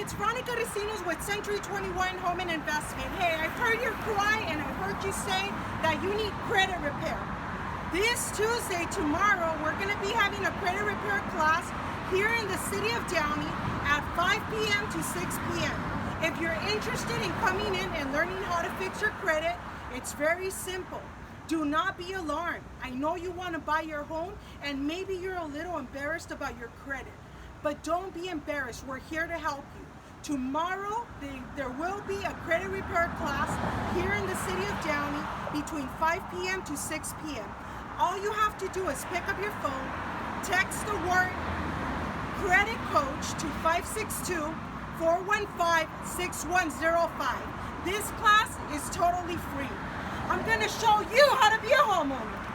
it's Veronica Recinos with Century 21 Home and Investment. Hey, I've heard your cry and I've heard you say that you need credit repair. This Tuesday, tomorrow, we're going to be having a credit repair class here in the city of Downey at 5 p.m. to 6 p.m. If you're interested in coming in and learning how to fix your credit, it's very simple. Do not be alarmed. I know you want to buy your home and maybe you're a little embarrassed about your credit. But don't be embarrassed. We're here to help you. Tomorrow, there will be a credit repair class here in the city of Downey between 5 p.m. to 6 p.m. All you have to do is pick up your phone, text the word credit coach to 562-415-6105. This class is totally free. I'm going to show you how to be a homeowner.